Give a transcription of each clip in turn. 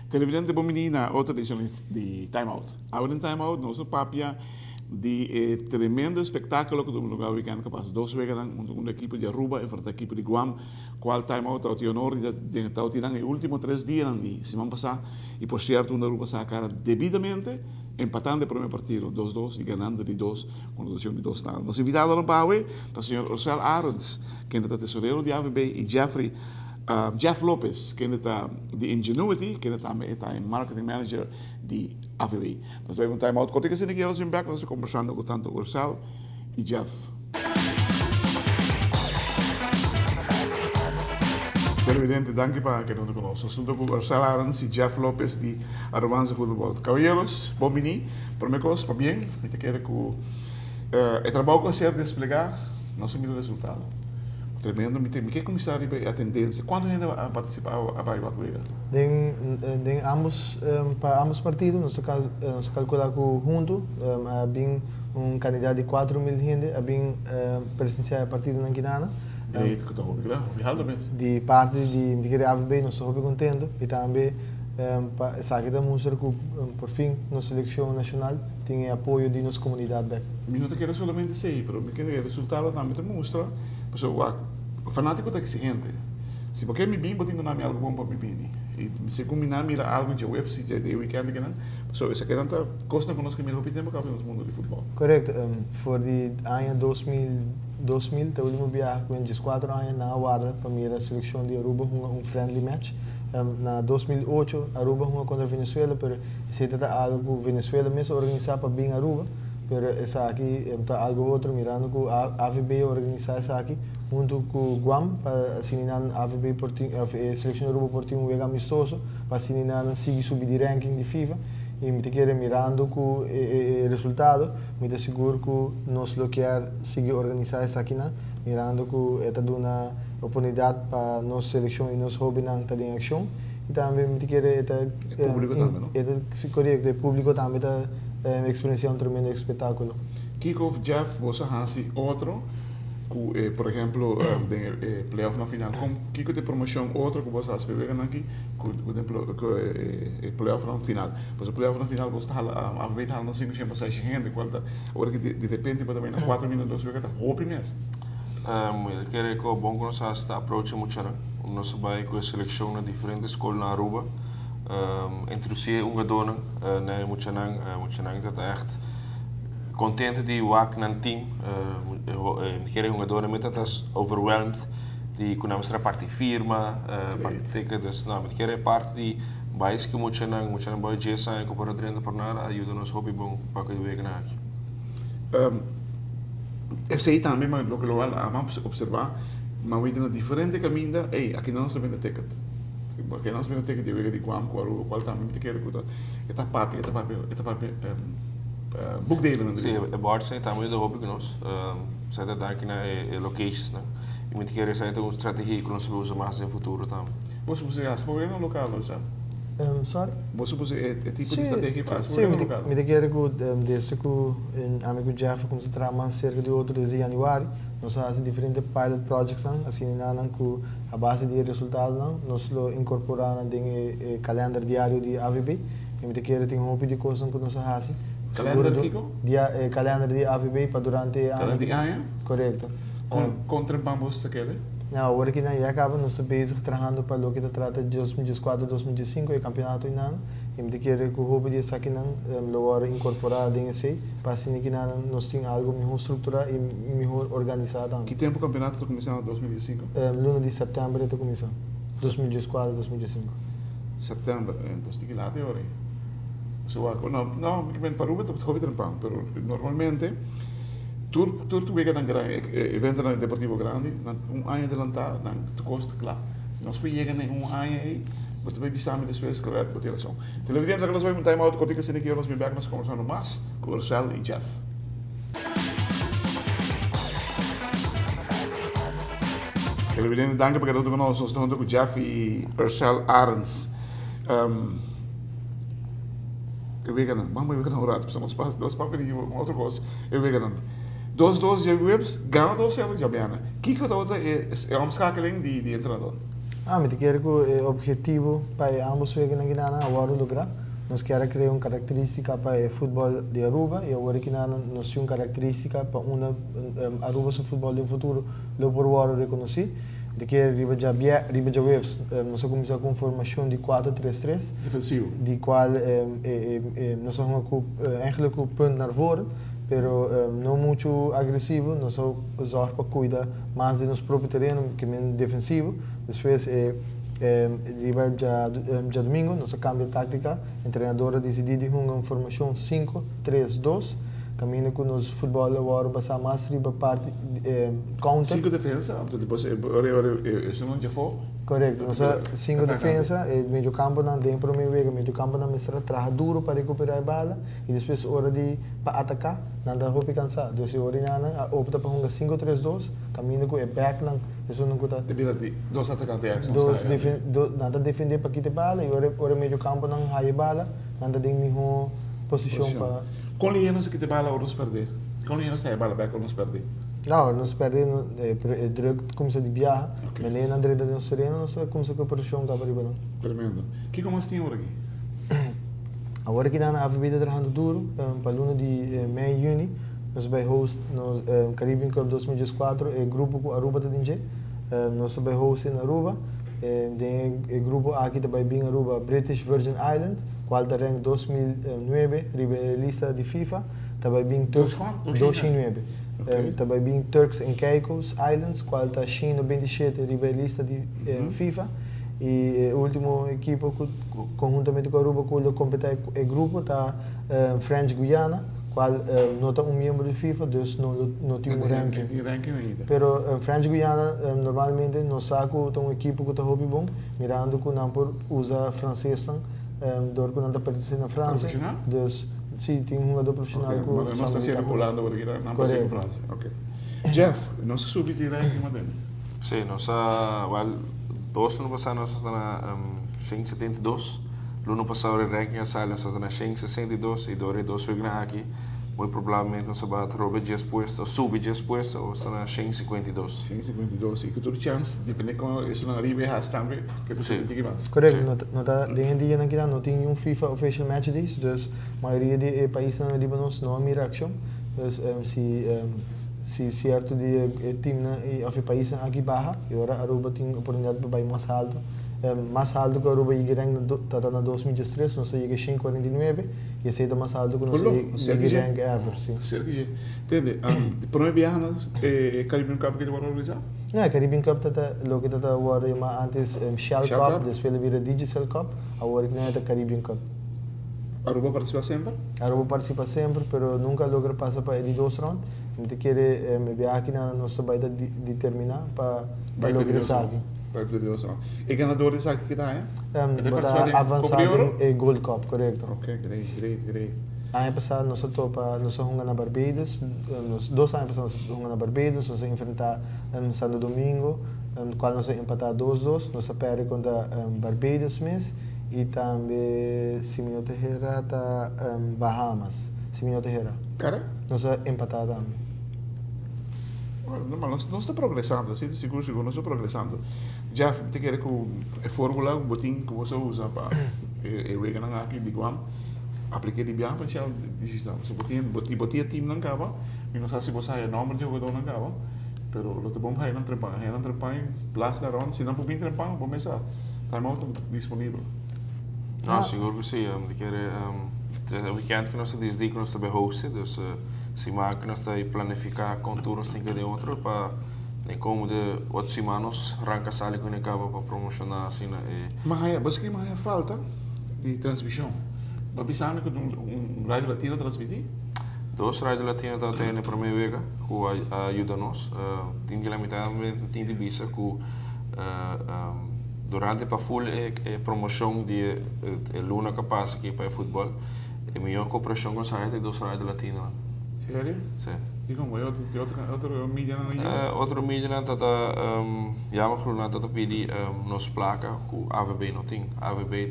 Televidente bom menina, outra edição de Time Out. Agora em Time Out, nosso papia de tremendo espetáculo que temos no weekend, capaz 2 weeks uma equipe de Aruba enfrenta a equipe de Guam, qual Time Out ao honor de estar tirando os últimos 3 dias de semana passada e por certo uma Aruba sacara devidamente empatando o primeiro partido 2-2 e ganhando de 2 com redução de 2 nada. Nos invitados no Pauê, o senhor Orcel Arons, que é o tesoreiro de AVB, e Jeff Lopez, que está de Ingenuity, que está em Marketing Manager de AVB. Nós vamos time out. Quando você quer ir back, nós estamos conversando com tanto Ursal e Jeff. Televidente, danke para que nos conosco. Assunto com Ursal Arons e Jeff Lopez de Aromanza Futebol. Caballeros, bom menino, promecos, para bem, me te quero que o trabalho que você desplegar, nós temos o resultado. Tremendo, me quer começar a tendência. Quando ainda a participar a Baibacuega? Para ambos partidos, nós calculamos que junto, havia candidato de 4.000 gente, havia presenciado a partido na Guiana. Direito que estou roubando, mesmo. De parte de AVB, nós estamos contentes e também sabe que mostra que por fim nossa seleção nacional tem apoio de nossa comunidade. Eu não quero somente isso, mas me quero resultado também mostra, o fanático está exigente. Se porque me bem, botinho na minha algo bom para me bem. E se combinar mira algo de UFC de weekend que não, so essa que não costa conosco que me repete tempo que no mundo de futebol. Correto. For de ano 2000, o último viagem com 4 anos na guarda para mira a seleção de Aruba friendly match. Na 2008 Aruba contra Venezuela, pero se trata algo Venezuela mesmo organizar para bem Aruba, pero essa aqui é algo outro mirando que a AVB organizar essa aqui junto com Guam para assinar a AVB a seleção Aruba por um jogo amistoso para assinar seguir subir de ranking de FIFA e me quero mirando com o resultado, me te seguro que nós lo quer seguir organizar essa aqui na mirando que é toda uma oportunidade para nossa seleção e nosso hobby não estar em ação e também me quero o público também, não? É correto, o público também está experienciando um tremendo espetáculo. Kickoff Jeff, você hansi outro que, por exemplo, de playoff na final, como Kiko de promoção outro que você has pegado aqui, que playoff na final. Pois o playoff na final você está a ver tá não sei para sair gente, quando hora que de repente para também na 4 minutos você está roupa mesmo. Eu quero que o bom que nós está approach muito chara. Nós vai com a seleção na diferentes escolas na Aruba. Introduzir dona, né, muito nang está echt contente de werk na team. Quero dona met dat overwhelmed die kuna mestra parte firma, parte teka dus na met quero parte de bais que muito nang boy jesa e para dentro para nada ajuda nos hobby bom para que veja na aqui. Eu sei também, mas o que eu vamos observar, mas we tem diferente caminho, aqui não se vende ticket. Porque nós vemos ticket de de Guam, qual também me quer que está papi, book dele não. Sim, é bom sei também do hobby que nós, sai da aqui na locations, né? E me quer sair uma estratégia que nós vamos usar mais no futuro também. Você as por no local, já? Sorry? Você é tipo de estratégia para as por no local? Me quero que desde que o amigo Jeff começou a trabalhar cerca de outro de janeiro, nós fazemos diferentes pilot projects, assim, com a base de resultados, nós incorporamos no calendário diário de AVB, e me quero ter hobby de coisas que nós fazemos. Calendário Kiko? Calendário de AVB para durante a ano. Durante a ano? Correto. Contra Bambus aquele? Não, agora que não acaba, nós estamos trabalhando para o que trata de 2004, 2005, o campeonato em ano. E me quero que o hobby de essa aqui não, agora incorporar dentro de para assim que nós temos algo melhor estruturado e melhor organizado. Que tempo o campeonato está começando em 2005? Luna de setembro está começando. 2004, 2005. Setembro, pues que lá até hora. Não, que vem para o Uber, hobby trampando, mas normalmente tu vega nang evento na Deportivo Grande, ano adelantado, tu costa claro. Se nós chegamos em ano aí, você vai bisar me depois que a população. Televidentes, nós vamos time out, quando que se nós vamos back, nós conversamos mais com Ursel e Jeff. quero vir danke porque eu conosco, nós estamos com Jeff e Ursel Arends. Eu vejo que vamos ver que não rato, nós papéis de outra coisa. Eu vejo que dos de webs, ganha dos celos de abiana. Que eu estou é uma escaqueling de treinador. Me te quero que o objetivo para ambos os que não agora lograr. Nós queremos criar uma característica para o futebol de Aruba e agora que nós temos uma característica para Aruba seu futebol do futuro, lo por agora reconhecer. De que riba já webs, nós começamos com formação de 4-3-3, defensivo, de qual nós somos eigenlijk um ponto na voren, pero não muito agressivo, nós só zorg para cuidar mais do nosso próprio terreno, que é defensivo. Depois riba já domingo, nós cambia tática, o treinador decidiu uma formação 5-3-2. Caminho com os futebol agora passar mais riba parte counter. 5 defesa, depois isso não já foi. Correto, nós 5 defesa, meio campo não tem para meio campo não mistura trabalha duro para recuperar a bola e depois hora de para atacar, nada roupa cansado. Então hora não opta para um 5-3-2, caminho com o back não, isso não conta. Depende dos atacantes. Nada defender para quitar a bola e hora meio campo não há bola, nada tem melhor posição para. Com linhas que te bala ou nos perder. Com linhas é bala back ou nos perder. Não, nós perdemos druk começa de viajar, mas nem na direita de sereno nós começa com a posição que arriba não. Tremendo. Que como assim agora aqui? Agora que na vida trabalhando duro, para luna de maio e junho, nós vai host no Caribbean Cup 2014, o grupo com Aruba da DNG, nós vai host na Aruba, o grupo aqui também bem Aruba, British Virgin Island, qual está rank 2009, riba lista de FIFA, também bem Turks 2009. Também bem Turks and Caicos Islands, qual está China 27, riba lista de FIFA. E o último equipo conjuntamente com a Aruba que compete o grupo está French Guiana, qual não está membro de FIFA, então não tem ranking. Pero French Guiana normalmente não saca um equipo que está hobby bom, mirando que não por usa francês, door que não está participando na França. Então, sim, tem um jogador profissional que nós está sendo Holanda porque não passa em França. Jeff, nós subimos de ranking madem. Sim, nós dois ano passado nós estamos na 172. No ano passado o ranking a sair nós estamos na 162 e dois vezes aqui. Muito provavelmente nós vamos roubar 10 puestos, subir 10 puestos, ou está na 152. 152, e que toda chance, depende como isso não arriba a também, que precisa de mais. Correto, não está dentro de aqui não tem um FIFA official match disso, então a maioria de países na Líbano não há miração, então se certo de time e of país aqui barra, e agora a Aruba tem oportunidade para ir mais alto que a Aruba e rank está na 2013, não sei que 549 e esse é mais alto que não sei que rank ever, sim. Certo, entende? Primeiro viagem Caribbean Cup que tu vai organizar? Não, Caribbean Cup está lo que está agora antes Shell Cup, depois vira Digicel Cup, agora que não é Caribbean Cup. Aruba participa sempre? Aruba participa sempre, pero nunca logra passar para ele 2 rounds. A gente quer viajar aqui na nossa baita determinar para lograr isso aqui. E ganador desse aqui que está, é? Está avançado em Gold Cup, correto. Ok, great. Ano passado nós jogamos na Barbados, 2 anos passados nós jogamos na Barbados, nós enfrentar Santo Domingo, qual nós empatar 2-2, nós perdemos contra Barbados mesmo. E também Simeão Terreira está Bahamas. Simeão Terreira. Cara? Nós empatamos também. Nós estamos progressando, sim, seguro, nós estamos progressando. Já te quero que a fórmula, o botim que você usa para o Regan aqui de Guam, apliquei de bem para a decisão. Se botia time não acaba, e não sei se você é nome de jogador não acaba, mas o que bom é não trepar, place da ronda, se não puder trepar, vamos pensar. Timeout disponível. Não, seguro que sim. O weekend que nós desde que nós estamos hosten, dus se que nós estamos planificar contornos tem que de outro para nem como de 8 semanas arranca sali que acaba para promocionar assim mas basicamente falta de transmissão. Para pensar que rádio latino transmitir? 2 rádio latino está tendo na primeira vez que ajuda nós. Tem que limitar tem de visa que durante para full promoção de luna capaz aqui para o futebol, é melhor cooperação com a saída de 2 rádios latinas. Sério? Sim. Digo, outro mídia na linha? Outro mídia dat jammer genoeg dat op die nos placa com AVB não tem. AVB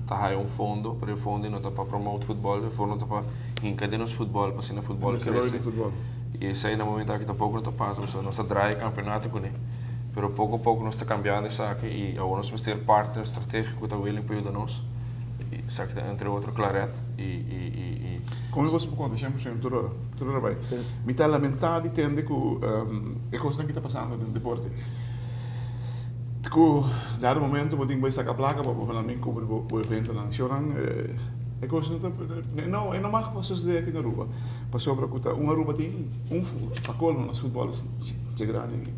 tá aí fundo, para o fundo não tá para promover futebol, o fundo tá para encadear nos futebol, para ser futebol crescer. E esse aí no momento aqui tá pouco não tá passando, só nós drai campeonato com ele. Pero pouco a pouco nós tá cambiando isso aqui e agora nós vamos ter partner estratégico tá willing para ajudar nós. Isso aqui entre outro Claret e Como você pode contar, sempre tudo vai. Me tá lamentado entender que é coisa que está passando no deporte. Que dado momento vou ter que sacar a placa para falar mim como o evento na Chorang é coisa não mais para suceder aqui na Aruba. Para sobre que uma Aruba tem para colmo nos futebols de grande.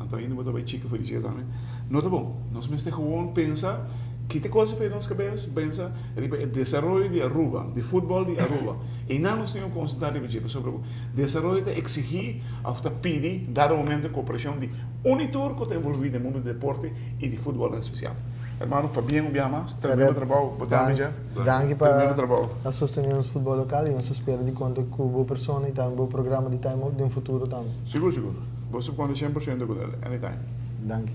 Então ainda vou dar chica foi dizer também. Não tá bom. Nós mesmos gewoon pensar que tem coisa feita nas cabeças, pensa, o desenvolvimento de Aruba, de futebol de Aruba. E não nós temos que concentrar sobre o desenvolvimento de exigir, ou pedir, dar um momento de cooperação de Unitur que está envolvido no mundo do deporte e de futebol em especial. Hermano, para bem um dia mais, termina o trabalho, botamos já. Danke para a sostener o futebol local e nós esperamos de conta com boa pessoa e também um bom programa de time out no futuro também. Seguro. Você pode 100% com ele, anytime. Danke.